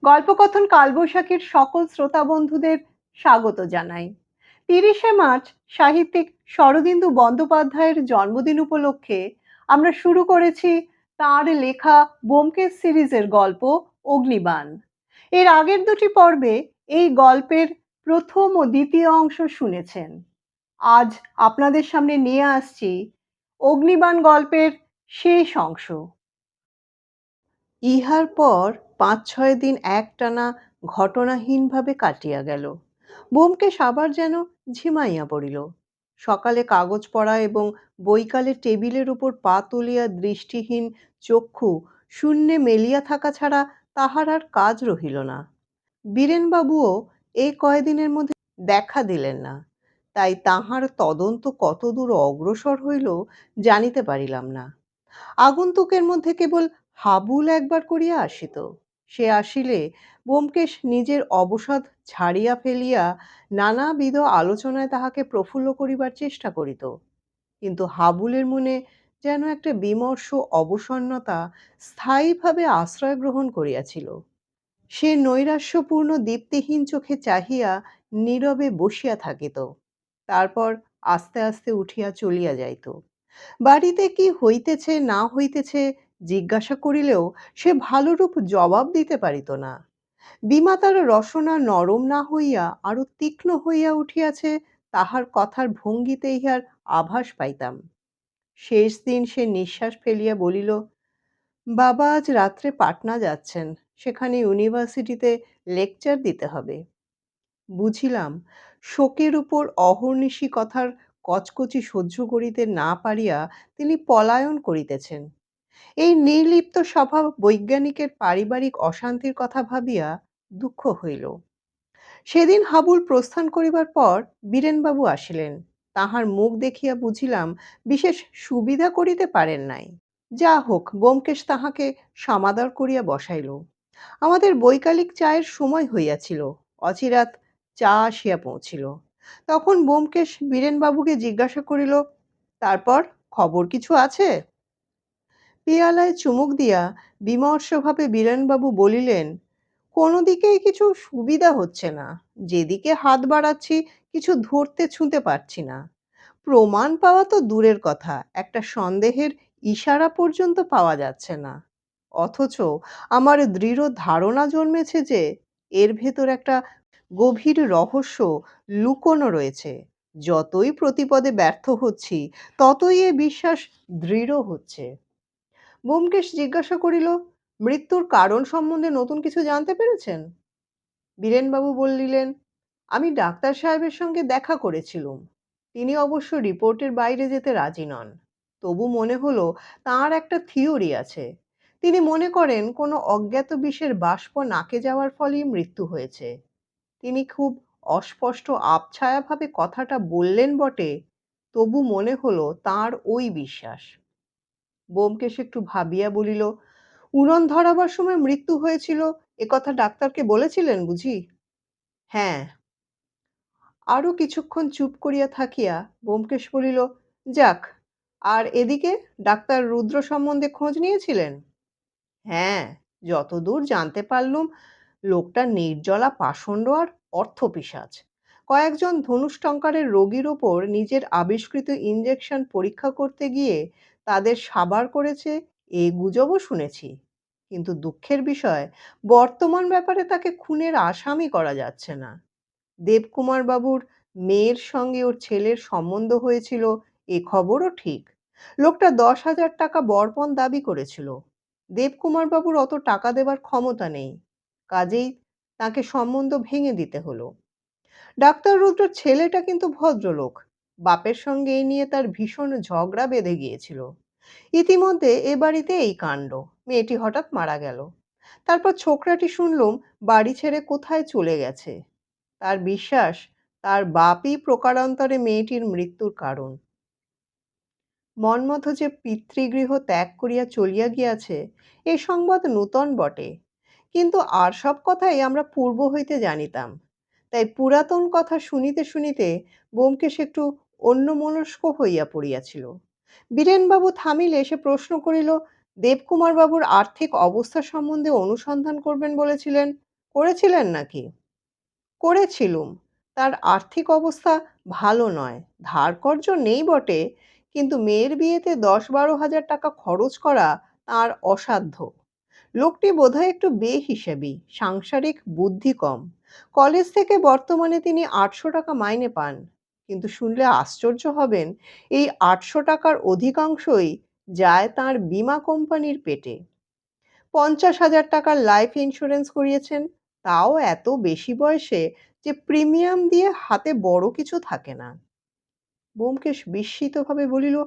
গল্পকথন কালবৈশাখীর সকল শ্রোতা বন্ধুদের স্বাগত জানাই। ৩০শে মার্চ সাহিত্যিক শরদিন্দু বন্দ্যোপাধ্যায়ের জন্মদিন উপলক্ষে আমরা শুরু করেছি তাঁর লেখা ব্যোমকেশ সিরিজের গল্প অগ্নিবাণ। এর আগের দুটি পর্বে এই গল্পের প্রথম ও দ্বিতীয় অংশ শুনেছেন। আজ আপনাদের সামনে নিয়ে আসছি অগ্নিবাণ গল্পের শেষ অংশ। ইহার পর ৫-৬ দিন একটানা ঘটনাহীনভাবে কাটিয়া গেল। ব্যোমকেশ আবার যেন ঝিমাইয়া পড়িল। সকালে কাগজ পড়া এবং বৈকালে টেবিলের উপর পা তুলিয়া দৃষ্টিহীন চক্ষু শূন্যে মেলিয়া থাকা ছাড়া তাহার আর কাজ রহিল না। বীরেনবাবুও এই কয়দিনের মধ্যে দেখা দিলেন না, তাই তাহার তদন্ত কতদূর অগ্রসর হইল জানিতে পারিলাম না। আগন্তুকের মধ্যে কেবল হাবুল একবার করিয়া আসিত। সে আসিলে ব্যোমকেশ নিজের অবসাদ ঝাড়িয়া ফেলিয়া নানাবিধ আলোচনায় তাহাকে প্রফুল্ল করিবার চেষ্টা করিত, কিন্তু হাবুলের মনে যেন একটা বিমর্ষ অবসন্নতা স্থায়ীভাবে আশ্রয় গ্রহণ করিয়াছিল। সে নৈরাশ্যপূর্ণ দীপ্তিহীন চোখে চাহিয়া নীরবে বসিয়া থাকিত, তারপর আস্তে আস্তে উঠিয়া চলিয়া যাইত। বাড়িতে কি হইতেছে না হইতেছে জিজ্ঞাসা করিলেও সে ভালোরূপ জবাব দিতে পারিত না। বিমাতার রসনা নরম না হইয়া আরো তীক্ষ্ণ হইয়া উঠিয়াছে, তাহার কথার ভঙ্গিতে ইহার আভাস পাইতাম। শেষ দিন সে নিঃশ্বাস ফেলিয়া বলিল, বাবা আজ রাত্রে পাটনা যাচ্ছেন, সেখানে ইউনিভার্সিটিতে লেকচার দিতে হবে। বুঝিলাম শোকের উপর অহর্নিশি কথার কচকচি সহ্য করিতে না পারিয়া তিনি পলায়ন করিতেছেন। এই নির্লিপ্ত স্বভাব বৈজ্ঞানিকের পারিবারিক অশান্তির কথা ভাবিয়া দুঃখ হইল। সেদিন হাবুল প্রস্থান করিবার পর বীরেনবাবু আসিলেন। তাহার মুখ দেখিয়া বুঝিলাম বিশেষ সুবিধা করিতে পারেন নাই। যা হোক, ব্যোমকেশ তাহাকে সমাদর করিয়া বসাইল। আমাদের বৈকালিক চায়ের সময় হইয়াছিল। অচিরাৎ চা আসিয়া পৌঁছিল। তখন ব্যোমকেশ বীরেনবাবুকে জিজ্ঞাসা করিল, তারপর খবর কিছু আছে? পেয়ালায় চুমুক দিয়া বিমর্ষভাবে বীরেনবাবু বলিলেন, কোনো দিকেই কিছু সুবিধা হচ্ছে না। যেদিকে হাত বাড়াচ্ছি কিছু ধরতে ছুঁতে পারছি না। প্রমাণ পাওয়া তো দূরের কথা, একটা সন্দেহের ইশারা পর্যন্ত পাওয়া যাচ্ছে না। অথচ আমার দৃঢ় ধারণা জন্মেছে যে এর ভেতর একটা গভীর রহস্য লুকোনো রয়েছে। যতই প্রতিপদে ব্যর্থ হচ্ছি ততই এ বিশ্বাস দৃঢ় হচ্ছে। ব্যোমকেশ জিজ্ঞাসা করিল, মৃত্যুর কারণ সম্বন্ধে নতুন কিছু জানতে পেরেছেন? বীরেনবাবু বলিলেন, আমি ডাক্তার সাহেবের সঙ্গে দেখা করেছিলুম। তিনি অবশ্য রিপোর্টের বাইরে যেতে রাজি নন। তবু মনে হলো তাঁর একটা থিওরি আছে। তিনি মনে করেন কোনো অজ্ঞাত বিষের বাষ্প নাকে যাওয়ার ফলেই মৃত্যু হয়েছে। তিনি খুব অস্পষ্ট আবছায়াভাবে কথাটা বললেন বটে, তবু মনে হলো তাঁর ওই বিশ্বাস। ব্যোমকেশ একটু ভাবিয়া বলিল, উনুন ধরাবার সময় মৃত্যু হয়েছিল এ কথা ডাক্তারকে বলেছিলেন বুঝি? হ্যাঁ। আরো কিছুক্ষণ চুপ করিয়া থাকিয়া ব্যোমকেশ বলিল, যাক, আর এদিকে ডাক্তার রুদ্র সম্বন্ধে খোঁজ নিয়েছিলেন? হ্যাঁ, যতদূর জানতে পারলুম লোকটা নির্জলা পাষণ্ড আর অর্থপিশাচ। কয়েকজন ধনুষ্টঙ্কারের রোগীর ওপর নিজের আবিষ্কৃত ইঞ্জেকশন পরীক্ষা করতে গিয়ে তাদের সাবার করেছে, এ গুজবও শুনেছি। কিন্তু দুঃখের বিষয়, বর্তমান ব্যাপারে তাকে খুনের আসামি করা যাচ্ছে না। দেবকুমার বাবুর মেয়ের সঙ্গে ওর ছেলের সম্বন্ধ হয়েছিল, এ খবরও ঠিক। লোকটা 10,000 টাকা বরপণ দাবি করেছিল। দেবকুমার বাবুর অত টাকা দেবার ক্ষমতা নেই, কাজেই তাকে সম্বন্ধ ভেঙে দিতে হলো। ডাক্তার রুদ্রর ছেলেটা কিন্তু ভদ্রলোক। বাপের সঙ্গে এই নিয়ে তার ভীষণ ঝগড়া বেঁধে গিয়েছিল। ইতিমধ্যে এ বাড়িতে এই কাণ্ড, মেয়েটি হঠাৎ মারা গেল। তারপর ছোকরাটি শুনলুম বাড়ি ছেড়ে কোথায় চলে গেছে। তার বিশ্বাস তার বাপই প্রকারান্তরে মেয়েটির মৃত্যুর কারণ। মন্মথ যে পিতৃগৃহ ত্যাগ করিয়া চলিয়া গিয়াছে, এ সংবাদ নূতন বটে, কিন্তু আর সব কথাই আমরা পূর্ব হইতে জানিতাম। তাই পুরাতন কথা শুনিতে শুনিতে ব্যোমকেশ একটু অন্যমনস্ক হইয়া পড়িয়াছিল। বীরেনবাবু থামিলে সে প্রশ্ন করিল, দেবকুমার বাবুর আর্থিক অবস্থা সম্বন্ধে অনুসন্ধান করবেন বলেছিলেন, করেছিলেন নাকি? করেছিলুম। তার আর্থিক অবস্থা ভালো নয়। ধার-কর্জ নেই বটে, কিন্তু মেয়ের বিয়েতে ১০-১২ হাজার টাকা খরচ করা তাঁর অসাধ্য। লোকটি বোধহয় একটু বেহিশেবি, সাংসারিক বুদ্ধি কম। কলেজ থেকে বর্তমানে তিনি ৮০০ টাকা মাইনে পান। কিন্তু শুনলে আশ্চর্য হবেন, এই ৮০০ টাকার অধিকাংশই যায় তাঁর বীমা কোম্পানির পেটে। ৫০,০০০ টাকার লাইফ ইন্স্যুরেন্স করিয়েছেন, তাও এত বেশি বয়সে যে প্রিমিয়াম দিয়ে হাতে বড় কিছু থাকে না। ব্যোমকেশ বিস্মিতভাবে বলিল,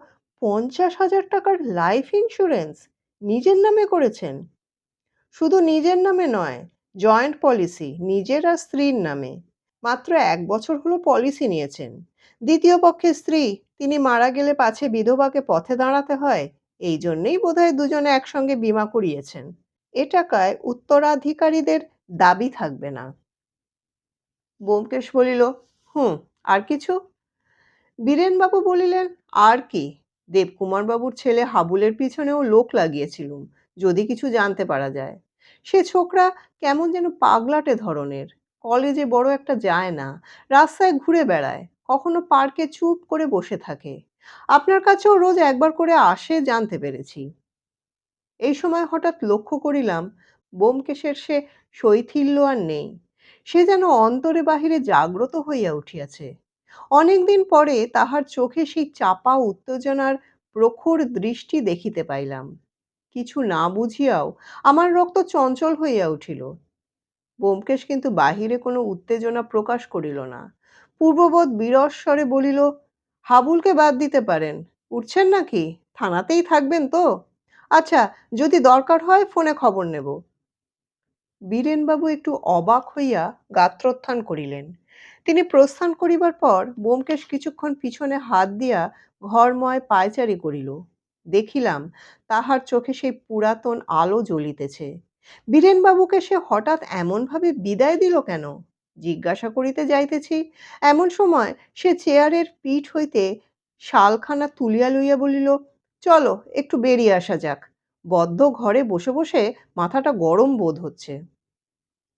৫০,০০০ টাকার লাইফ ইন্স্যুরেন্স নিজের নামে করেছেন? শুধু নিজের নামে নয়, জয়েন্ট পলিসি, নিজের আর স্ত্রীর নামে। মাত্র ১ বছর হলো পলিসি নিয়েছেন। দ্বিতীয় পক্ষের স্ত্রী, তিনি মারা গেলে পাছে বিধবাকে পথে দাঁড়াতে হয়, এই জন্যেই বোধহয় দুজনে একসঙ্গে বীমা করিয়েছেন। এ টাকায় উত্তরাধিকারীদের দাবি থাকবে না। ব্যোমকেশ বলিল, হুঁ, আর কিছু? বীরেনবাবু বলিলেন, আর কি, দেবকুমার বাবুর ছেলে হাবুলের পিছনেও লোক লাগিয়েছিলুম, যদি কিছু জানতে পারা যায়। সে ছোকরা কেমন যেন পাগলাটে ধরনের, কলেজে বড় একটা যায় না, রাস্তায় ঘুরে বেড়ায়, কখনো পার্কে চুপ করে বসে থাকে। আপনার কাছেও রোজ একবার করে আসে জানতে পেরেছি। এই সময় হঠাৎ লক্ষ্য করিলাম, ব্যোমকেশের সে শৈথিল্য আর নেই। সে যেন অন্তরে বাহিরে জাগ্রত হইয়া উঠিয়াছে। অনেকদিন পরে তাহার চোখে সেই চাপা উত্তেজনার প্রখর দৃষ্টি দেখিতে পাইলাম। কিছু না বুঝিয়াও আমার রক্ত চঞ্চল হইয়া উঠিল। ব্যোমকেশ কিন্তু বাহিরে কোনো উত্তেজনা প্রকাশ করিল না। পূর্ববৎ বিরস স্বরে বলিল, হাবুলকে বাদ দিতে পারেন। উঠছেন নাকি? থানাতেই থাকবেন তো? আচ্ছা, যদি দরকার হয় ফোনে খবর নেব। বীরেনবাবু একটু অবাক হইয়া গাত্রোত্থান করিলেন। তিনি প্রস্থান করিবার পর ব্যোমকেশ কিছুক্ষণ পিছনে হাত দিয়া ঘরময় পায়চারি করিল। দেখিলাম তাহার চোখে সেই পুরাতন আলো জ্বলিতেছে। বীরেনবাবুকে সে হঠাৎ এমনভাবে বিদায় দিল কেন? জিজ্ঞাসা করিতে যাইতেছি, এমন সময় সে চেয়ারের পিঠ হইতে শালখানা তুলিয়া লইয়া বলিল, চলো একটু বেরিয়ে আসা যাক। বদ্ধ ঘরে বসে বসে মাথাটা গরম বোধ হচ্ছে।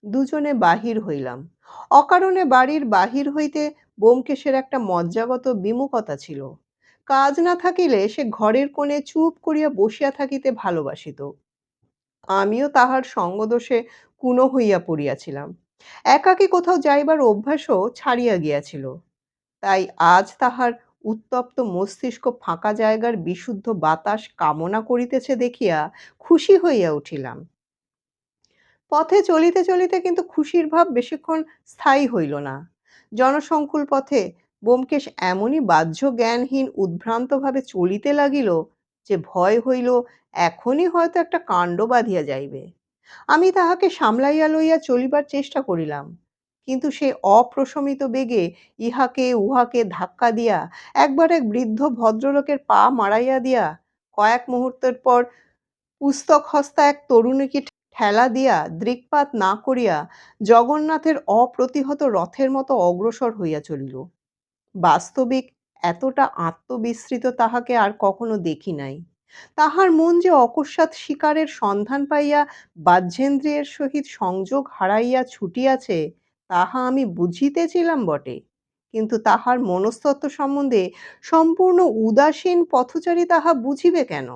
দুজনে বাহির হইলাম। অকারণে বাড়ির বাহির হইতে ব্যোমকেশের একটা মজ্জাগত বিমুখতা ছিল। কাজ না থাকিলে সে ঘরের কোণে চুপ করিয়া বসিয়া থাকিতে ভালোবাসিত। আমিও তাহার সঙ্গদোষে কুনো হইয়া পড়িয়াছিলাম। একাকী কোথাও যাইবার অভ্যাসও ছাড়িয়া গিয়াছিল। তাই আজ তাহার উত্তপ্ত মস্তিষ্ক ফাঁকা জায়গার বিশুদ্ধ বাতাস কামনা করিতেছে দেখিয়া খুশি হইয়া উঠিলাম। পথে চলিতে চলিতে কিন্তু খুশির ভাব বেশিক্ষণ স্থায়ী হইল না। জনসংকুল পথে ব্যোমকেশ এমনই বাহ্য জ্ঞানহীন উদ্ভ্রান্তভাবে চলিতে লাগিল যে ভয় হইল এখনই হয়তো একটা কাণ্ড বাঁধিয়া যাইবে। আমি তাহাকে সামলাইয়া লইয়া চলিবার চেষ্টা করিলাম, কিন্তু সে অপ্রশমিত বেগে ইহাকে উহাকে ধাক্কা দিয়া একবার এক বৃদ্ধ ভদ্রলোকের পা মাড়াইয়া দিয়া কয়েক মুহূর্তের পর পুস্তক হস্তা এক তরুণীকে ঠেলা দিয়া দৃক্পাত না করিয়া জগন্নাথের অপ্রতিহত রথের মতো অগ্রসর হইয়া চলিল। বাস্তবিক এতটা আত্মবিস্মৃত তাহাকে আর কখনো দেখি নাই। তাহার মন যে অকস্মাৎ শিকারের সন্ধান পাইয়া বাহ্যেন্দ্রিয়ের সহিত সংযোগ হারাইয়া ছুটিয়াছে, তাহা আমি বুঝিতেছিলাম বটে, কিন্তু তাহার মনস্তত্ত্ব সম্বন্ধে সম্পূর্ণ উদাসীন পথচারী তাহা বুঝিবে কেন?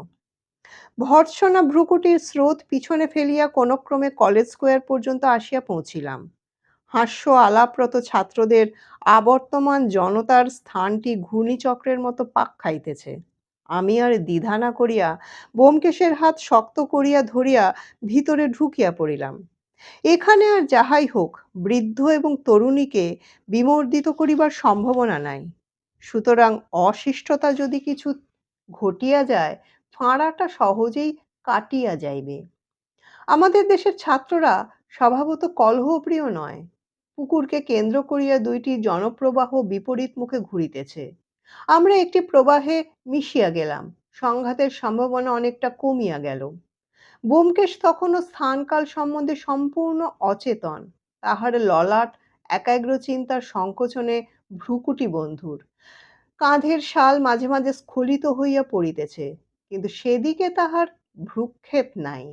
ভর্ৎসনা ভ্রূকুটির স্রোত পিছনে ফেলিয়া কোনক্রমে কলেজ স্কোয়ার পর্যন্ত আসিয়া পৌঁছিলাম। হাস্য আলাপরত ছাত্রদের আবর্তমান জনতার স্থানটি ঘূর্ণিচক্রের মতো পাক খাইতেছে। আমি আর দ্বিধা না করিয়া ব্যোমকেশের হাত শক্ত করিয়া ধরিয়া ভিতরে ঢুকিয়া পড়িলাম। এখানে আর যাহাই হোক, বৃদ্ধ এবং তরুণীকে বিমর্দিত করিবার সম্ভাবনা নাই। সুতরাং অশিষ্টতা যদি কিছু ঘটিয়া যায়, ফাঁড়াটা সহজেই কাটিয়া যাইবে। আমাদের দেশের ছাত্ররা স্বভাবত কলহপ্রিয় নয়। পুকুরকে কেন্দ্র করিয়া দুইটি জনপ্রবাহ বিপরীত মুখে ঘুরিতেছে। আমরা একটি প্রবাহে মিশিয়া গেলাম, সংঘাতের সম্ভাবনা অনেকটা কমিয়া গেল। ব্যোমকেশ তখনও স্থানকাল সম্বন্ধে সম্পূর্ণ অচেতন। তাহার ললাট একাগ্র চিন্তার সংকোচনে ভ্রূকুটি বন্ধুর। কাঁধের শাল মাঝে মাঝে স্খলিত হইয়া পড়িতেছে, কিন্তু সেদিকে তাহার ভ্রূক্ষেপ নাই।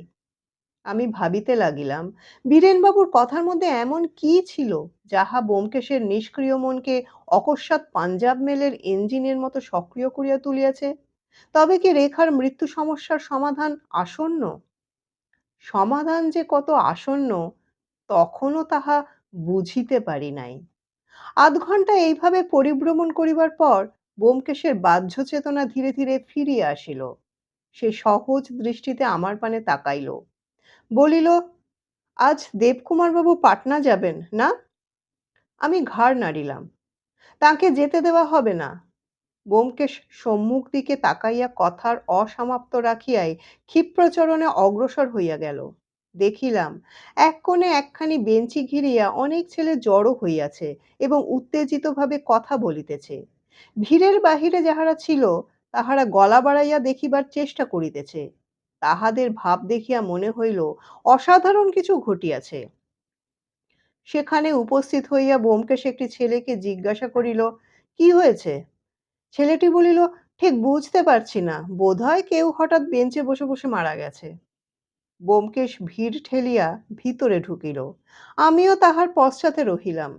আমি ভাবিতে লাগিলাম, বীরেনবাবুর কথার মধ্যে এমন কি ছিল যাহা ব্যোমকেশের নিষ্ক্রিয় মনকে অকস্মাৎ পাঞ্জাব মেলের ইঞ্জিনের মতো সক্রিয় করিয়া তুলিয়াছে। তবে কি রেখার মৃত্যু সমস্যার সমাধান আসন্ন? সমাধান যে কত আসন্ন তখনও তাহা বুঝিতে পারি নাই। আধ ঘণ্টা এইভাবে পরিভ্রমণ করিবার পর ব্যোমকেশের বাহ্য চেতনা ধীরে ধীরে ফিরিয়া আসিল। সে সহজ দৃষ্টিতে আমার পানে তাকাইল, বলিল, আজ দেবকুমার বাবু পাটনা যাবেন না? আমি ঘাড় নাড়িলাম, তাকে যেতে দেওয়া হবে না। ব্যোমকেশ সম্মুখ দিকে তাকাইয়া কথার অসমাপ্ত রাখিয়াই ক্ষিপ্রচরণে অগ্রসর হইয়া গেল। দেখিলাম এক কোণে একখানি বেঞ্চি ঘিরিয়া অনেক ছেলে জড়ো হইয়াছে এবং উত্তেজিতভাবে কথা বলিতেছে। ভিড়ের বাহিরে যাহারা ছিল তাহারা গলা বাড়াইয়া দেখিবার চেষ্টা করিতেছে। তাহাদের ভাব দেখিয়া মনে হইল অসাধারণ কিছু ঘটিয়াছে। সেখানে উপস্থিত হইয়া ব্যোমকেশ একটি ছেলেকে জিজ্ঞাসা করিল, কি হয়েছে? ছেলেটি বলিল, ঠিক বুঝতে পারছি না, বোধহয় কেউ হঠাৎ বেঞ্চে বসে বসে মারা গেছে। ব্যোমকেশ ভিড় ঠেলিয়া ভিতরে ঢুকিল। আমিও তাহার পশ্চাতে রহিলাম।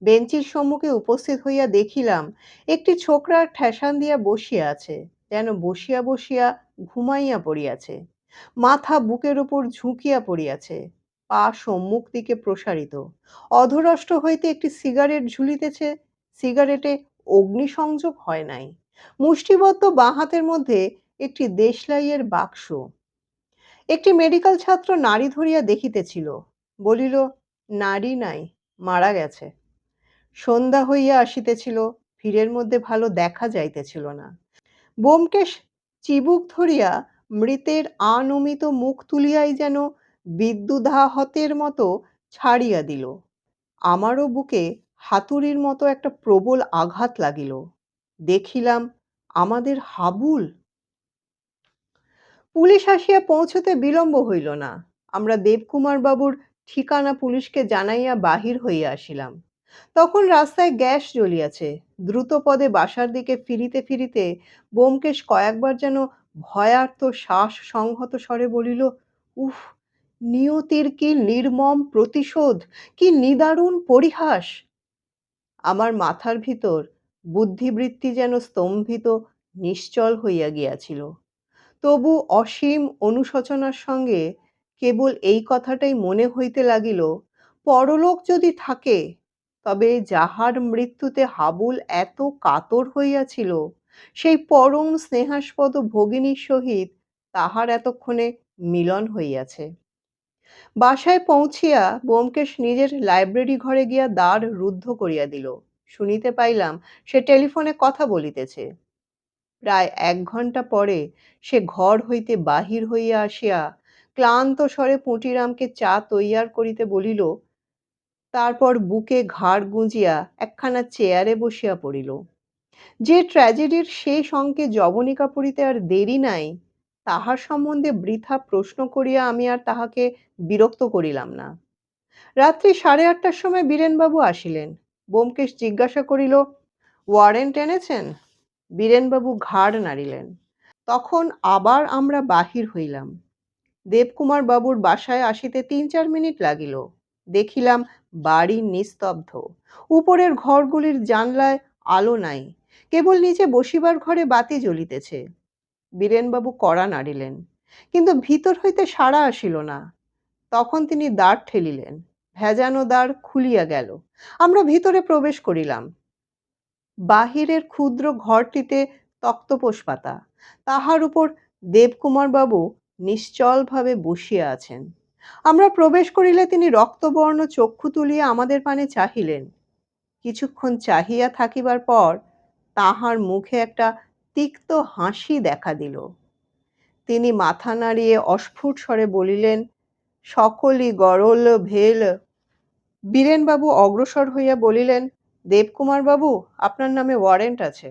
বেঞ্চির সম্মুখে উপস্থিত হইয়া দেখিলাম একটি ছোকরা ঠেসান দিয়া বসিয়া আছে, যেন বসিয়া বসিয়া ঘুমাইয়া পড়িয়াছে। মাথা বুকের উপর ঝুঁকিয়া পড়িয়াছে, পা সম্মুখ দিকে প্রসারিত। অধরষ্ট হইতে একটি সিগারেট ঝুলিতেছে, সিগারেটে অগ্নিসংযোগ হয় নাই। মুষ্টিবদ্ধ বাঁ হাতের মধ্যে একটি দেশলাইয়ের বাক্স। একটি মেডিকেল ছাত্র নাড়ি ধরিয়া দেখিতেছিল, বলিল, নাড়ি নাই, মারা গেছে। সন্ধ্যা হইয়া আসিতেছিল, ভিড়ের মধ্যে ভালো দেখা যাইতেছিল না। ব্যোমকেশ চিবুক ধরিয়া মৃতের আনমিত মুখ তুলিয়াই যেন বিদ্যুদাহতের মতো ছাড়িয়া দিল। আমারও বুকে হাতুড়ির মতো একটা প্রবল আঘাত লাগিল। দেখিলাম আমাদের হাবুল। পুলিশ আসিয়া পৌঁছতে বিলম্ব হইল না। আমরা দেবকুমার বাবুর ঠিকানা পুলিশকে জানাইয়া বাহির হইয়া আসিলাম। তখন রাস্তায় গ্যাস জ্বলিয়াছে। দ্রুত পদে বাসার দিকে ফিরিতে ফিরিতে ব্যোমকেশ কয়েকবার যেন ভয়ার্ত শ্বাস সংহত স্বরে বলিল, উফ, নিয়তির কি নির্মম প্রতিশোধ, কি নিদারুণ পরিহাস! আমার মাথার ভিতর বুদ্ধিবৃত্তি যেন স্তম্ভিত, নিশ্চল হইয়া গিয়াছিল। তবু অসীম অনুশোচনার সঙ্গে কেবল এই কথাটাই মনে হইতে লাগিল, পরলোক যদি থাকে তবে যাহার মৃত্যুতে হাবুল এত কাতর হইয়াছিল সেই পরম স্নেহাস্পদ ভগিনীর সহিত তাহার এতক্ষণে মিলন হইয়াছে। বাসায় পৌঁছিয়া ব্যোমকেশ নিজের লাইব্রেরি ঘরে গিয়া দ্বার রুদ্ধ করিয়া দিল। শুনিতে পাইলাম সে টেলিফোনে কথা বলিতেছে। প্রায় ১ ঘণ্টা পরে সে ঘর হইতে বাহির হইয়া আসিয়া ক্লান্ত স্বরে পুঁটিরামকে চা তৈয়ার করিতে বলিল, তারপর বুকে ঘাড় গুঁজিয়া একখানা চেয়ারে বসিয়া পড়িল। যে ট্র্যাজেডির শেষ অঙ্কে যবনিকা পড়িতে আর দেরি নাই তাহার সম্বন্ধে বৃথা প্রশ্ন করিয়া আমি আর তাহাকে বিরক্ত করিলাম না। রাত্রি ৮:৩০টার সময় বীরেনবাবু আসিলেন। ব্যোমকেশ জিজ্ঞাসা করিল, ওয়ারেন্ট এনেছেন? বীরেনবাবু ঘাড় নাড়িলেন। তখন আবার আমরা বাহির হইলাম। দেবকুমার বাবুর বাসায় আসিতে ৩-৪ মিনিট লাগিল। দেখিলাম বাড়ি নিস্তব্ধ। উপরের ঘরগুলির জানলায় আলো নাই, কেবল নিচে বসিবার ঘরে বাতি জ্বলিতেছে। বীরেনবাবু কড়া নাড়িলেন, কিন্তু ভিতর হইতে সাড়া আসিল না। তখন তিনি দ্বার ঠেলিলেন, ভেজানো দ্বার খুলিয়া গেল। আমরা ভিতরে প্রবেশ করিলাম। বাহিরের ক্ষুদ্র ঘরটিতে তক্তপোশ পাতা, তাহার উপর দেবকুমার বাবু নিশ্চলভাবে বসিয়া আছেন। আমরা প্রবেশ করিলে তিনি রক্তবর্ণ চক্ষু তুলিয়া আমাদের পানে চাহিলেন। কিছুক্ষণ চাহিয়া থাকিবার পর তাহার মুখে একটা তিক্ত হাসি দেখা দিল। তিনি মাথা নাড়িয়ে অস্ফুট স্বরে বলিলেন, সকলই গরল ভেল। বীরেনবাবু অগ্রসর হইয়া বলিলেন, দেবকুমার বাবু, আপনার নামে ওয়ারেন্ট আছে।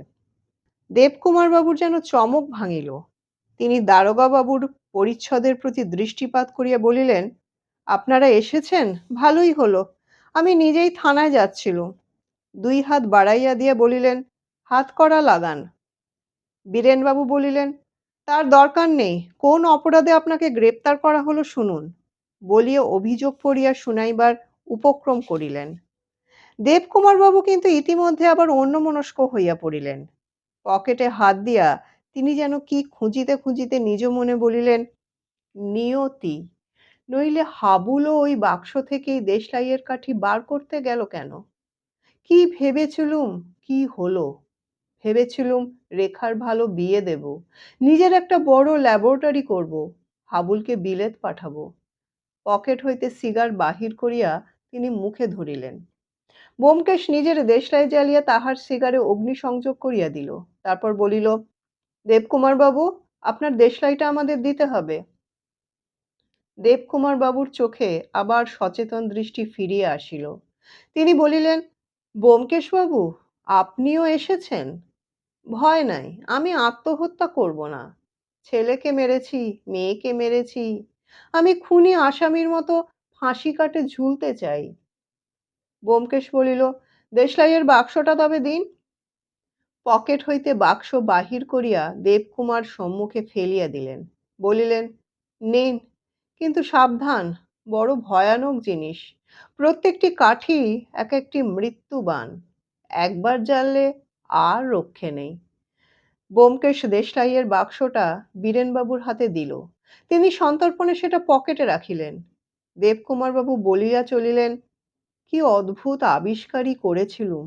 দেবকুমার বাবুর যেন চমক ভাঙিল। তিনি দারোগা বাবুর পরিচ্ছদের প্রতি দৃষ্টিপাত করিয়া বলিলেন, আপনারা এসেছেন, ভালোই হলো। আমি নিজেই থানায় যাচ্ছিলুম। ২ হাত বাড়াইয়া দিয়া বলিলেন, হাত কড়া লাগান। বীরেনবাবু বলিলেন, তার দরকার নেই, কোন অপরাধে আপনাকে গ্রেপ্তার করা হলো শুনুন। বলিয়া অভিযোগ পড়িয়া শুনাইবার উপক্রম করিলেন। দেবকুমার বাবু কিন্তু ইতিমধ্যে আবার অন্যমনস্ক হইয়া পড়িলেন। পকেটে হাত দিয়া তিনি যেন কি খুঁজিতে খুঁজিতে নিজ মনে বলিলেন, নিয়তি, নইলে হাবুলও ওই বাক্স থেকেই দেশলাইয়ের কাঠি বার করতে গেল কেন? কি ভেবেছিলুম, কি হলো? ভেবেছিলুম রেখার ভালো বিয়ে দেব, নিজের একটা বড় ল্যাবরেটরি করব, হাবুলকে বিলেত পাঠাবো। পকেট হইতে সিগার বাহির করিয়া তিনি মুখে ধরিলেন। ব্যোমকেশ নিজের দেশলাই জ্বালিয়া তাহার সিগারে অগ্নিসংযোগ করিয়া দিল। তারপর বলিল, দেবকুমার বাবু, আপনার দেশলাইটা আমাদের দিতে হবে। দেবকুমার বাবুর চোখে আবার সচেতন দৃষ্টি ফিরিয়া আসিল। তিনি বলিলেন, ব্যোমকেশ বাবু, আপনিও এসেছেন? ভয় নাই, আমি আত্মহত্যা করব না। ছেলেকে মেরেছি, মেয়েকে মেরেছি, আমি খুনি আসামির মতো ফাঁসি কাটে ঝুলতে চাই। ব্যোমকেশ বলিল, দেশলাইয়ের বাক্সটা তবে দিন। পকেট হইতে বাক্স বাহির করিয়া দেবকুমার সম্মুখে ফেলিয়া দিলেন। বলিলেন, নিন, কিন্তু সাবধান, বড় ভয়ানক জিনিস। প্রত্যেকটি কাঠি এক একটি মৃত্যুবাণ, একবার জ্বাললে আর রক্ষে নেই। ব্যোমকেশ দেশলাইয়ের বাক্সটা বীরেনবাবুর হাতে দিল। তিনি সন্তর্পণে সেটা পকেটে রাখিলেন। দেবকুমার বাবু বলিয়া চলিলেন, কি অদ্ভুত আবিষ্কারই করেছিলুম।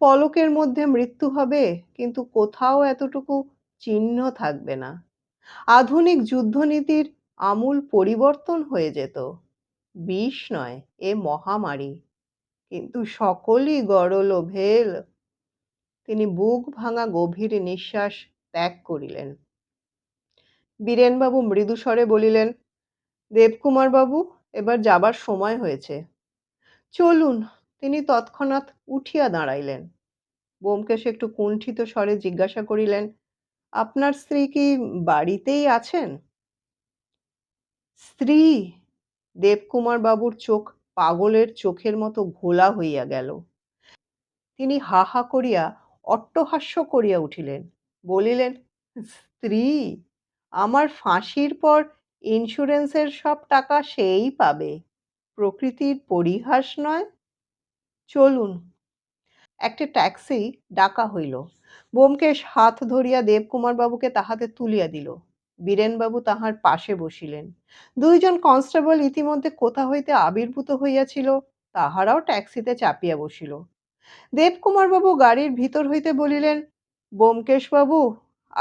পলকের মধ্যে মৃত্যু হবে, কিন্তু কোথাও এতটুকু চিহ্ন থাকবে না। আধুনিক যুদ্ধনীতির আমূল পরিবর্তন হয়ে যেত। বিষ নয়, এ মহামারী, কিন্তু সকলই গড়লোভেল। তিনি বুক ভাঙা গভীর নিঃশ্বাস ত্যাগ করিলেন। বীরেনবাবু মৃদুস্বরে বলিলেন, দেবকুমার বাবু, এবার যাবার সময় হয়েছে, চলুন। তিনি তৎক্ষণাৎ উঠিয়া দাঁড়াইলেন। ব্যোমকেশ একটু কুণ্ঠিত স্বরে জিজ্ঞাসা করিলেন, আপনার স্ত্রী কি বাড়িতেই আছেন? স্ত্রী? দেবকুমার বাবুর চোখ পাগলের চোখের মতো ঘোলা হইয়া গেল। তিনি হা হা করিয়া অট্টহাস্য করিয়া উঠিলেন। বলিলেন, স্ত্রী? আমার ফাঁসির পর ইন্স্যুরেন্সের সব টাকা সেই পাবে। প্রকৃতির পরিহাস নয়? চলুন। একটা ট্যাক্সি ডাকা হইল। ব্যোমকেশ হাত ধরিয়া দেবকুমার বাবুকে তাহাতে তুলিয়া দিল। বীরেনবাবু তাহার পাশে বসিলেন। দুইজন কনস্টেবল ইতিমধ্যে কোথা হইতে আবির্ভূত হইয়াছিল, তাহারাও ট্যাক্সিতে চাপিয়া বসিল। দেবকুমার বাবু গাড়ির ভিতর হইতে বলিলেন, ব্যোমকেশ বাবু,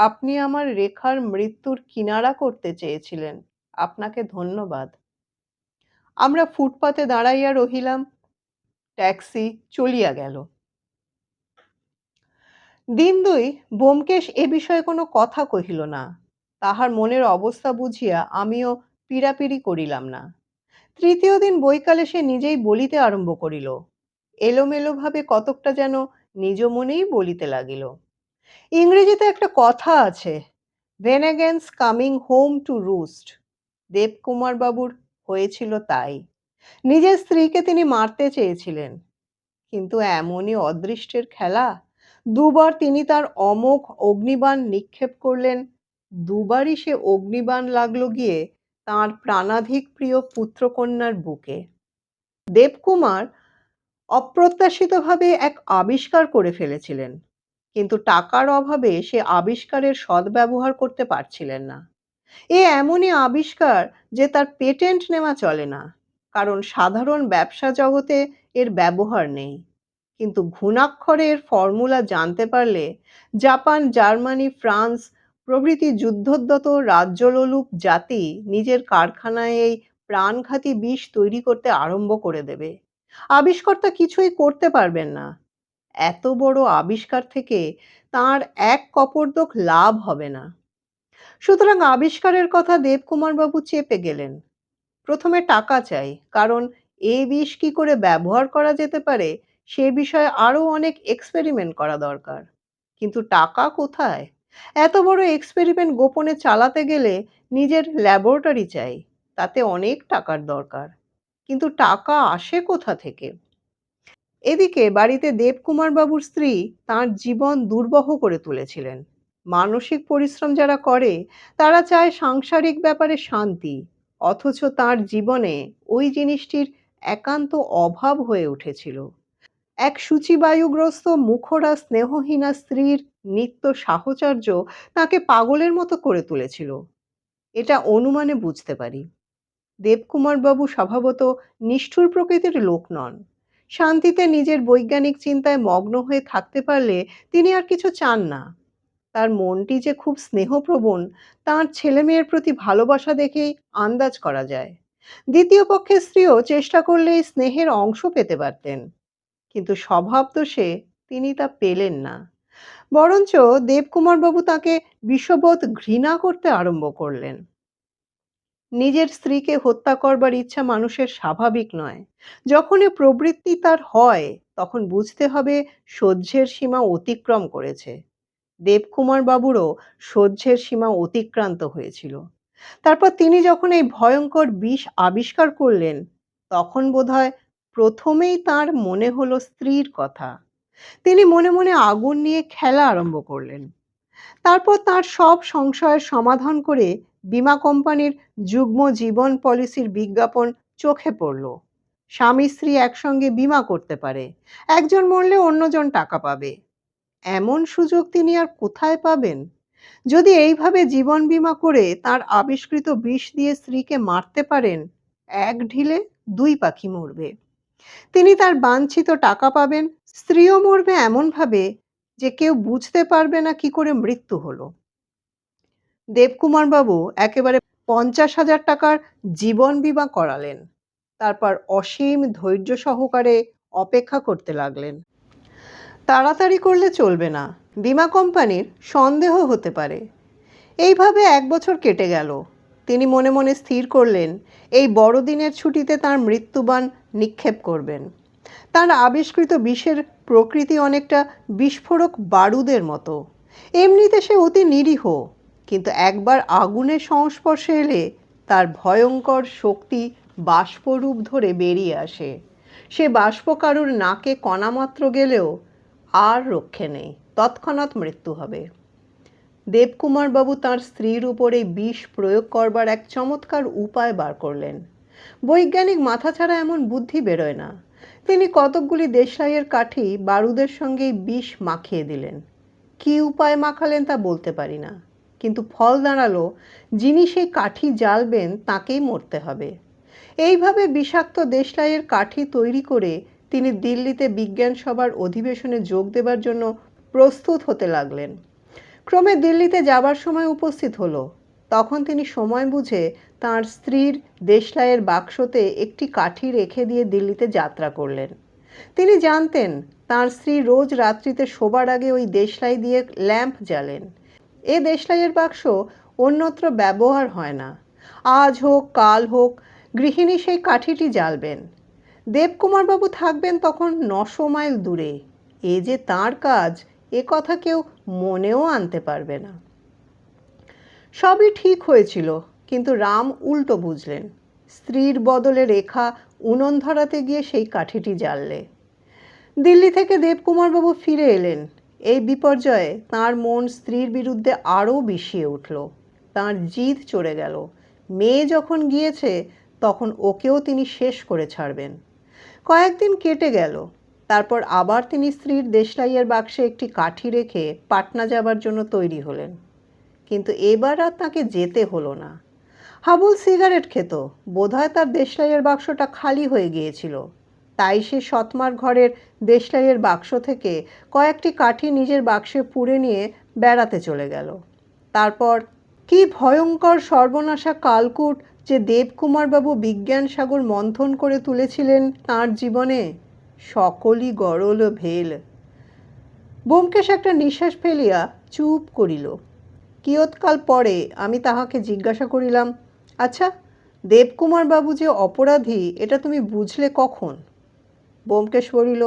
আপনি আমার রেখার মৃত্যুর কিনারা করতে চেয়েছিলেন, আপনাকে ধন্যবাদ। আমরা ফুটপাতে দাঁড়াইয়া রহিলাম। ট্যাক্সি চলিয়া গেল। দিন দুই ব্যোমকেশ এ বিষয়ে কোনো কথা কহিল না। তাহার মনের অবস্থা বুঝিয়া আমিও পীড়াপীড়ি করিলাম না। তৃতীয় দিন বৈকালে সে নিজেই বলিতে আরম্ভ করিল। এলোমেলো ভাবে কতকটা যেন নিজ মনেই বলিতে লাগিল। ইংরেজিতে একটা কথা আছে, ভেনেগেন্স কামিং হোম টু রুস্ট। দেবকুমার বাবুর হয়েছিল তাই। নিজের স্ত্রীকে তিনি মারতে চেয়েছিলেন, কিন্তু এমনই অদৃষ্টের খেলা, দুবার তিনি তার অমোঘ অগ্নিবাণ নিক্ষেপ করলেন। দুবারই সে অগ্নিবাণ লাগলো গিয়ে তাঁর প্রাণাধিক প্রিয় পুত্রকন্যার বুকে। দেবকুমার অপ্রত্যাশিতভাবে এক আবিষ্কার করে ফেলেছিলেন, কিন্তু টাকার অভাবে সে আবিষ্কারের সদ্ব্যবহার করতে পারছিলেন না। এ এমনই আবিষ্কার যে তার পেটেন্ট নেওয়া চলে না, কারণ সাধারণ ব্যবসা জগতে এর ব্যবহার নেই। কিন্তু ঘুণাক্ষরে এর ফর্মুলা জানতে পারলে জাপান, জার্মানি, ফ্রান্স প্রভৃতি যুদ্ধোদ্যত রাজ্যলোলুপ জাতি নিজের কারখানায় এই প্রাণঘাতী বিষ তৈরি করতে আরম্ভ করে দেবে। আবিষ্কর্তা কিছুই করতে পারবেন না। এত বড় আবিষ্কার থেকে তার এক কপর্দক লাভ হবে না। সুতরাং আবিষ্কারের কথা দেবকুমার বাবু চেপে গেলেন। প্রথমে টাকা চাই, কারণ এই বিষ কি করে ব্যবহার করা যেতে পারে সে বিষয়ে আরো অনেক এক্সপেরিমেন্ট করা দরকার। কিন্তু টাকা কোথায়? এত বড় এক্সপেরিমেন্ট গোপনে চালাতে গেলে নিজের ল্যাবরেটরি চাই, তাতে অনেক টাকার দরকার। কিন্তু টাকা আসে কোথা থেকে? এদিকে বাড়িতে দেবকুমার বাবুর স্ত্রী তাঁর জীবন দুর্বহ করে তুলেছিলেন। মানসিক পরিশ্রম যারা করে তারা চায় সাংসারিক ব্যাপারে শান্তি, অথচ তার জীবনে ওই জিনিসটির একান্ত অভাব হয়ে উঠেছিল। এক শুচিবায়ুগ্রস্ত মুখরা স্নেহহীনা স্ত্রীর নিত্য সাহচর্য তাকে পাগলের মতো করে তুলেছিল। এটা অনুমানে বুঝতে পারি। দেবকুমার বাবু স্বভাবত নিষ্ঠুর প্রকৃতির লোক নন। শান্তিতে নিজের বৈজ্ঞানিক চিন্তায় মগ্ন হয়ে থাকতে পারলে তিনি আর কিছু চান না। তার মনটি যে খুব স্নেহপ্রবণ, তার ছেলেমেয়ের প্রতি ভালোবাসা দেখেই আন্দাজ করা যায়। দ্বিতীয় পক্ষের স্ত্রীও চেষ্টা করলে এই স্নেহের অংশ পেতে পারতেন, কিন্তু স্বভাব দোষে তিনি তা পেলেন না। বরঞ্চ দেবকুমার বাবু তাকে বিষবৎ ঘৃণা করতে আরম্ভ করলেন। নিজের স্ত্রীকে হত্যা করবার ইচ্ছা মানুষের স্বাভাবিক নয়। যখন এ প্রবৃত্তি তার হয়, তখন বুঝতে হবে সহ্যের সীমা অতিক্রম করেছে। দেবকুমার বাবুরও সহ্যের সীমা অতিক্রান্ত হয়েছিল। তারপর তিনি যখন এই ভয়ঙ্কর বিষ আবিষ্কার করলেন, তখন বোধহয় প্রথমেই তার মনে হলো স্ত্রীর কথা। তিনি মনে মনে আগুন নিয়ে খেলা আরম্ভ করলেন। তারপর তার সব সংশয়ের সমাধান করে বীমা কোম্পানির যুগ্ম জীবন পলিসির বিজ্ঞাপন চোখে পড়ল। স্বামী স্ত্রী একসঙ্গে বীমা করতে পারে, একজন মরলে অন্যজন টাকা পাবে। এমন সুযোগ তিনি আর কোথায় পাবেন? যদি এইভাবে জীবন বীমা করে তার আবিষ্কৃত বিষ দিয়ে স্ত্রীকে মারতে পারেন, এক ঢিলে দুই পাখি মরবে। তিনি তার বাঞ্ছিত টাকা পাবেন, স্ত্রীও মরবে এমনভাবে যে কেউ বুঝতে পারবে না কি করে মৃত্যু হলো। দেবকুমার বাবু একেবারে 50,000 টাকার জীবন বীমা করালেন। তারপর অসীম ধৈর্য সহকারে অপেক্ষা করতে লাগলেন। তাড়াতাড়ি করলে চলবে না, বীমা কোম্পানির সন্দেহ হতে পারে। এইভাবে 1 বছর কেটে গেল। তিনি মনে মনে স্থির করলেন এই বড়দিনের ছুটিতে তার মৃত্যুবাণ নিক্ষেপ করবেন। তার আবিষ্কৃত বিষের প্রকৃতি অনেকটা বিস্ফোরক বারুদের মতো। এমনিতে সে অতি নিরীহ, কিন্তু একবার আগুনের সংস্পর্শে এলে তার ভয়ঙ্কর শক্তি বাষ্পরূপ ধরে বেরিয়ে আসে। সে বাষ্প কারুর নাকে কণামাত্র গেলেও আর রক্ষে নেই, তৎক্ষণাৎ মৃত্যু হবে। দেবকুমার বাবু তাঁর স্ত্রীর উপর এই বিষ প্রয়োগ করবার এক চমৎকার উপায় বার করলেন। বৈজ্ঞানিক মাথা ছাড়া এমন বুদ্ধি বেরোয় না। তিনি কতকগুলি দেশলাইয়ের কাঠি বারুদের সঙ্গে বিষ মাখিয়ে দিলেন। কি উপায় মাখালেন তা বলতে পারি না, কিন্তু ফল দাঁড়ালো যিনি সেই কাঠি জ্বালবেন তাকেই মরতে হবে। এইভাবে বিষাক্ত দেশলাইয়ের কাঠি তৈরি করে তিনি দিল্লিতে বিজ্ঞান সভার অধিবেশনে যোগ দেবার জন্য প্রস্তুত হতে লাগলেন। ক্রমে দিল্লিতে যাবার সময় উপস্থিত হলো। তখন তিনি সময় বুঝে তাঁর স্ত্রীর দেশলাইয়ের বাক্সতে একটি কাঠি রেখে দিয়ে দিল্লিতে যাত্রা করলেন। তিনি জানতেন তাঁর স্ত্রী রোজ রাত্রিতে শোবার আগে ওই দেশলাই দিয়ে ল্যাম্প জ্বালেন। এ দেশলাইয়ের বাক্স অন্যত্র ব্যবহার হয় না। আজ হোক কাল হোক গৃহিণী সেই কাঠিটি জ্বালবেন। দেবকুমার বাবু থাকবেন তখন 900 মাইল দূরে। এ যে তাঁর কাজ, এ কথা কেউ মনেও আনতে পারবে না। সবই ঠিক হয়েছিল, কিন্তু রাম উল্টো বুঝলেন। স্ত্রীর বদলে রেখা উনুন ধরাতে গিয়ে সেই কাঠিটি জ্বাললে। দিল্লি থেকে দেবকুমার বাবু ফিরে এলেন। এই বিপর্যয়ে তাঁর মন স্ত্রীর বিরুদ্ধে আরও বিষিয়ে উঠল। তাঁর জিদ চড়ে গেল। মেয়ে যখন গিয়েছে তখন ওকেও তিনি শেষ করে ছাড়বেন। কয়েকদিন কেটে গেল। তারপর আবার তিনি স্ত্রীর দেশলাইয়ের বাক্সে একটি কাঠি রেখে পাটনা যাবার জন্য তৈরি হলেন। কিন্তু এবার আর তাকে যেতে হলো না। হাবুল সিগারেট খেত, বোধহয় তার দেশলাইয়ের বাক্সটা খালি হয়ে গিয়েছিল। তাই সে সৎমার ঘরের দেশলাইয়ের বাক্স থেকে কয়েকটি কাঠি নিজের বাক্সে পুরে নিয়ে বেড়াতে চলে গেল। তারপর কি ভয়ঙ্কর সর্বনাশা কালকূট যে দেবকুমার বাবু বিজ্ঞান সাগর মন্থন করে তুলেছিলেন তাঁর জীবনে, সকলই গরল ভেল। ব্যোমকেশ একটা নিঃশ্বাস ফেলিয়া চুপ করিল। কিয়ৎকাল পরে আমি তাহাকে জিজ্ঞাসা করিলাম, আচ্ছা, দেবকুমার বাবু যে অপরাধী এটা তুমি বুঝলে কখন? ব্যোমকেশ বলিল,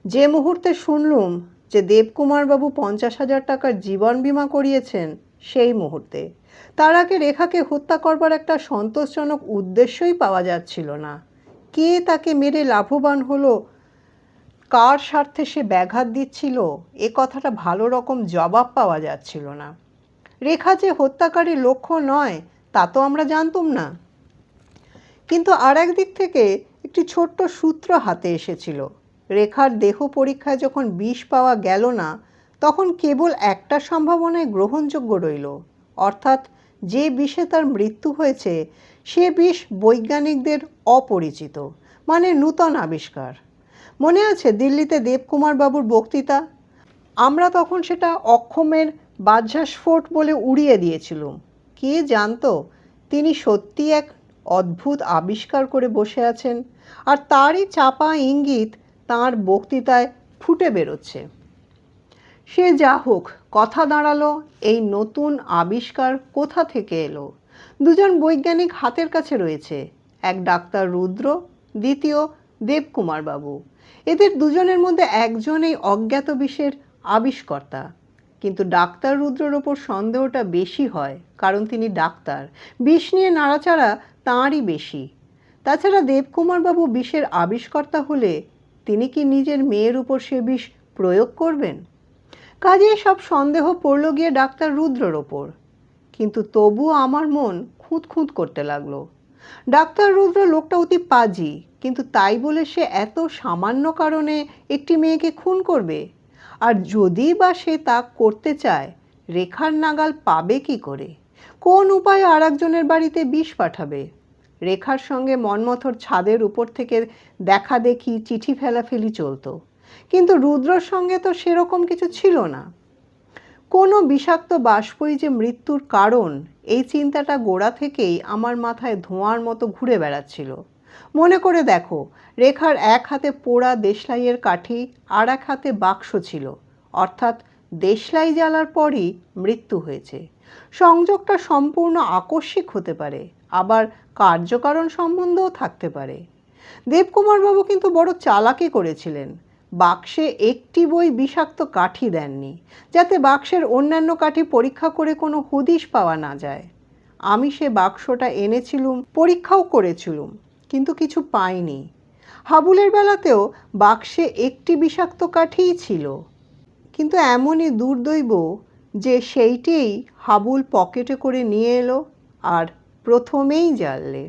যে মুহূর্তে শুনলুম যে দেবকুমার বাবু 50,000 টাকার জীবন বীমা করিয়েছেন সেই মুহূর্তে। তার আগে রেখাকে হত্যা করবার একটা সন্তোষজনক উদ্দেশ্যই পাওয়া যাচ্ছিল না। কে তাকে মেরে লাভবান হলো, কার স্বার্থে সে ব্যাঘাত দিচ্ছিল, এ কথাটা ভালো রকম জবাব পাওয়া যাচ্ছিল না। রেখা যে হত্যাকারীর লক্ষ্য নয় তা তো আমরা জানতুম না। কিন্তু আর একদিক থেকে একটি ছোট্ট সূত্র হাতে এসেছিল। রেখার দেহ পরীক্ষায় যখন বিষ পাওয়া গেল না, তখন কেবল একটা সম্ভাবনায় গ্রহণযোগ্য রইল, অর্থাৎ যে বিষে তার মৃত্যু হয়েছে সে বিষ বৈজ্ঞানিকদের অপরিচিত, মানে নূতন আবিষ্কার। মনে আছে দিল্লিতে দেবকুমার বাবুর বক্তৃতা? আমরা তখন সেটা অক্ষমের বাহ্যাস্ফোট বলে উড়িয়ে দিয়েছিলুম। কে জানতো তিনি সত্যি এক অদ্ভুত আবিষ্কার করে বসে আছেন, আর তারই চাপা ইঙ্গিত তাঁর বক্তৃতায় ফুটে বেরোচ্ছে। সে যা হোক, কথা দাঁড়ালো এই নতুন আবিষ্কার কোথা থেকে এলো। দুজন বৈজ্ঞানিক হাতের কাছে রয়েছে, এক ডাক্তার রুদ্র, দ্বিতীয় দেবকুমার বাবু। এদের দুজনের মধ্যে একজন এই অজ্ঞাত বিষের আবিষ্কর্তা। কিন্তু ডাক্তার রুদ্রর ওপর সন্দেহটা বেশি হয়, কারণ তিনি ডাক্তার, বিষ নিয়ে নাড়াচাড়া তাঁরই বেশি। তাছাড়া দেবকুমার বাবু বিষের আবিষ্কর্তা হলে তিনি কি নিজের মেয়ের উপর সে বিষ প্রয়োগ করবেন? কাজেই সব সন্দেহ পড়ল গিয়ে ডাক্তার রুদ্রর ওপর। কিন্তু তবুও আমার মন খুঁত খুঁত করতে লাগলো। ডাক্তার রুদ্র লোকটা অতি পাজি, কিন্তু তাই বলে সে এত সামান্য কারণে একটি মেয়েকে খুন করবে? আর যদি বা সে তা করতে চায়, রেখার নাগাল পাবে কি করে? কোন উপায়ে আর একজনের বাড়িতে বিষ পাঠাবে? রেখার সঙ্গে মন্মথর ছাদের উপর থেকে দেখা দেখি, চিঠি ফেলাফেলি চলতো, কিন্তু রুদ্রর সঙ্গে তো সেরকম কিছু ছিল না। কোনো বিষাক্ত বাষ্পই যে মৃত্যুর কারণ, এই চিন্তাটা গোড়া থেকেই আমার মাথায় ধোঁয়ার মতো ঘুরে বেড়াচ্ছিল। মনে করে দেখো, রেখার এক হাতে পোড়া দেশলাইয়ের কাঠি, আর এক হাতে বাক্স ছিল, অর্থাৎ দেশলাই জ্বালার পরই মৃত্যু হয়েছে। সংযোগটা সম্পূর্ণ আকস্মিক হতে পারে, আবার কার্যকারণ সম্বন্ধও থাকতে পারে। দেবকুমার বাবু কিন্তু বড় চালাকি করেছিলেন। বাক্সে একটি বই বিষাক্ত কাঠি দেননি, যাতে বাক্সের অন্যান্য কাঠি পরীক্ষা করে কোনো হদিশ পাওয়া না যায়। আমি সে বাক্সটা এনেছিলুম, পরীক্ষাও করেছিলুম, কিন্তু কিছু পাইনি। হাবুলের বেলাতেও বাক্সে একটি বিষাক্ত কাঠিই ছিল, কিন্তু এমনই দুর্দৈব যে সেইটেই হাবুল পকেটে করে নিয়ে এলো আর প্রথমেই জানলে।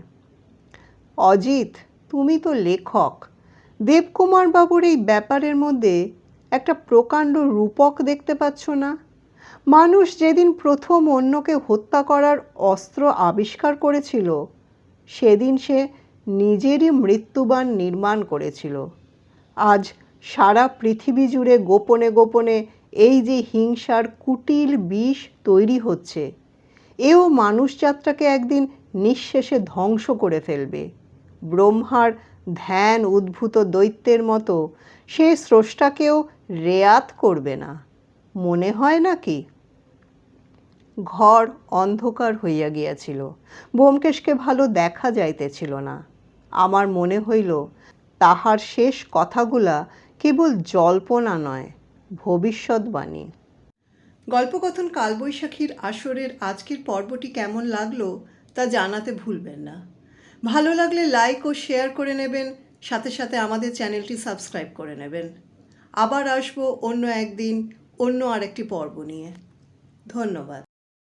অজিত, তুমি তো লেখক, দেবকুমার বাবুর এই ব্যাপারের মধ্যে একটা প্রকাণ্ড রূপক দেখতে পাচ্ছ না? মানুষ যেদিন প্রথম অন্যকে হত্যা করার অস্ত্র আবিষ্কার করেছিল, সেদিন সে নিজেরই মৃত্যুবাণ নির্মাণ করেছিল। আজ সারা পৃথিবী জুড়ে গোপনে গোপনে এই যে হিংসার কুটিল বিষ তৈরি হচ্ছে, এও মানুষজাতটাকে একদিন নিঃশেষে ধ্বংস করে ফেলবে। ব্রহ্মার ধ্যান উদ্ভূত দৈত্যের মতো সে স্রষ্টাকেও রেয়াত করবে না, মনে হয় নাকি? ঘর অন্ধকার হইয়া গিয়াছিল, ব্যোমকেশকে ভালো দেখা যাইতেছিল না। আমার মনে হইল তাহার শেষ কথাগুলা কেবল জল্পনা নয়, ভবিষ্যৎবাণী। গল্পকথন কালবৈশাখীর আসরের আজকের পর্বটি কেমন লাগলো তা জানাতে ভুলবেন না। ভালো লাগলে লাইক ও শেয়ার করে নেবেন, সাথে সাথে আমাদের চ্যানেলটি সাবস্ক্রাইব করে নেবেন। আবার আসবো অন্য একদিন অন্য আরেকটি পর্ব নিয়ে। ধন্যবাদ।